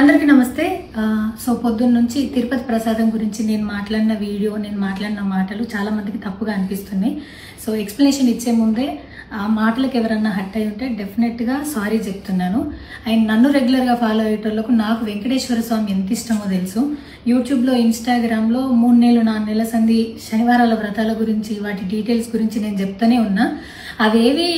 అందరికీ నమస్తే. సో పొద్దున్న నుంచి తిరుపతి ప్రసాదం గురించి నేను మాట్లాడిన వీడియో, నేను మాట్లాడిన మాటలు చాలా మందికి తప్పుగా అనిపిస్తున్నాయి. సో ఎక్స్ప్లెనేషన్ ఇచ్చే ముందే ఆ మాటలకు ఎవరన్నా హట్ అయి ఉంటే డెఫినెట్గా సారీ చెప్తున్నాను. అండ్ నన్ను రెగ్యులర్గా ఫాలో అయ్యేటోళ్ళకు నాకు వెంకటేశ్వర స్వామి ఎంత ఇష్టమో తెలుసు. యూట్యూబ్లో, ఇన్స్టాగ్రామ్లో 3 నెలలు 4 నెలల సంధి శనివారాల వ్రతాల గురించి, వాటి డీటెయిల్స్ గురించి నేను చెప్తూనే ఉన్నా. అవేవి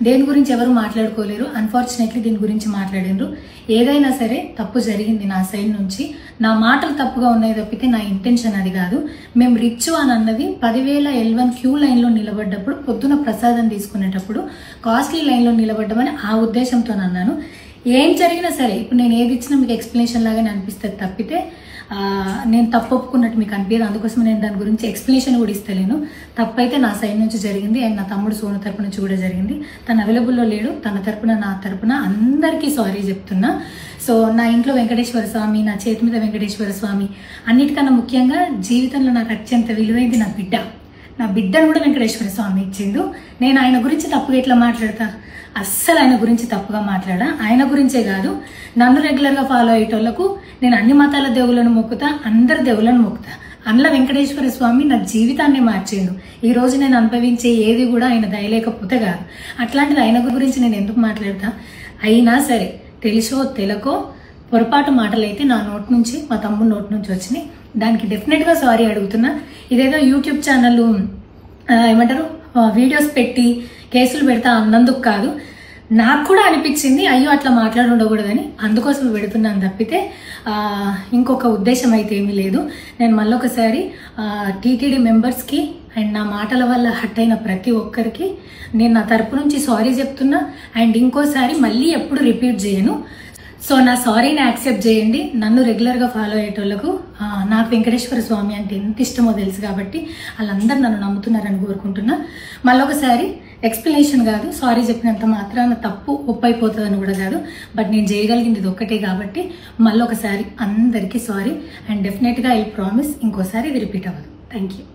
దేని గురించి ఎవరు మాట్లాడుకోలేరు. అన్ఫార్చునేట్లీ దీని గురించి మాట్లాడినరు. ఏదైనా సరే తప్పు జరిగింది నా సైడ్ నుంచి. నా మాటలు తప్పుగా ఉన్నాయి తప్పితే నా ఇంటెన్షన్ అది కాదు. మేము రిచ్ అని అన్నది 10,000 L1 క్యూ లైన్లో నిలబడ్డప్పుడు, పొద్దున ప్రసాదం తీసుకునేటప్పుడు కాస్ట్లీ లైన్లో నిలబడ్డమని ఆ ఉద్దేశంతో అన్నాను. ఏం జరిగినా సరే ఇప్పుడు నేను ఏది ఇచ్చినా మీకు ఎక్స్ప్లెనేషన్ లాగానే అనిపిస్తుంది తప్పితే నేను తప్పు ఒప్పుకున్నట్టు మీకు అనిపించదు. అందుకోసం నేను దాని గురించి ఎక్స్ప్లెనేషన్ కూడా ఇస్తలేను. తప్పైతే నా సైడ్ నుంచి జరిగింది అండ్ నా తమ్ముడు సోను తరపు నుంచి కూడా జరిగింది. తను అవైలబుల్లో లేడు. తన తరపున, నా తరపున అందరికీ సారీ చెప్తున్నా. సో నా ఇంట్లో వెంకటేశ్వర స్వామి, నా చేతి మీద వెంకటేశ్వర స్వామి, అన్నిటికన్నా ముఖ్యంగా జీవితంలో నాకు అత్యంత విలువైంది నా బిడ్డ. నా బిడ్డను కూడా వెంకటేశ్వర స్వామి ఇచ్చిండు. నేను ఆయన గురించి తప్పుగా ఎట్లా మాట్లాడతా? అస్సలు ఆయన గురించి తప్పుగా మాట్లాడా. ఆయన గురించే కాదు, నన్ను రెగ్యులర్గా ఫాలో అయ్యేటోళ్లకు నేను అన్ని మతాల దేవులను మొక్కుతా, అందరి దేవులను మొక్కుతా. అందులో వెంకటేశ్వర స్వామి నా జీవితాన్ని మార్చిండు. ఈ రోజు నేను అనుభవించే ఏది కూడా ఆయన దయలేకపోతే కాదు. అట్లాంటిది ఆయన గురించి నేను ఎందుకు మాట్లాడతా? అయినా సరే తెలుసో తెలకో పొరపాటు మాటలు అయితే నా నోటి నుంచి, మా తమ్ముడు నోటి నుంచి వచ్చినాయి. దానికి డెఫినెట్గా సారీ అడుగుతున్నా. ఇదేదో యూట్యూబ్ ఛానల్ ఏమంటారు వీడియోస్ పెట్టి కేసులు పెడతా అన్నందుకు కాదు, నాకు కూడా అనిపించింది అయ్యో అట్లా మాట్లాడి ఉండకూడదని, అందుకోసం పెడుతున్నాను తప్పితే ఇంకొక ఉద్దేశం అయితే ఏమీ లేదు. నేను మళ్ళొకసారి టీటీడీ మెంబర్స్కి అండ్ నా మాటల వల్ల హట్ అయిన ప్రతి ఒక్కరికి నేను నా తరపు నుంచి సారీ చెప్తున్నా. అండ్ ఇంకోసారి మళ్ళీ ఎప్పుడు రిపీట్ చేయను. సో నా సారీని యాక్సెప్ట్ చేయండి. నన్ను రెగ్యులర్గా ఫాలో అయ్యేటోళ్లకు నాకు వెంకటేశ్వర స్వామి అంటే ఎంత ఇష్టమో తెలుసు కాబట్టి వాళ్ళందరూ నన్ను నమ్ముతున్నారని కోరుకుంటున్నా. మళ్ళొకసారి ఎక్స్ప్లెనేషన్ కాదు, సారీ చెప్పినంత మాత్రాన తప్పు ఒప్పైపోతుందని కూడా కాదు. బట్ నేను చేయగలిగింది ఇది ఒక్కటే కాబట్టి మళ్ళొకసారి అందరికీ సారీ. అండ్ డెఫినెట్గా ఐ ప్రామిస్ ఇంకోసారి ఇది రిపీట్ అవ్వదు. Thank you.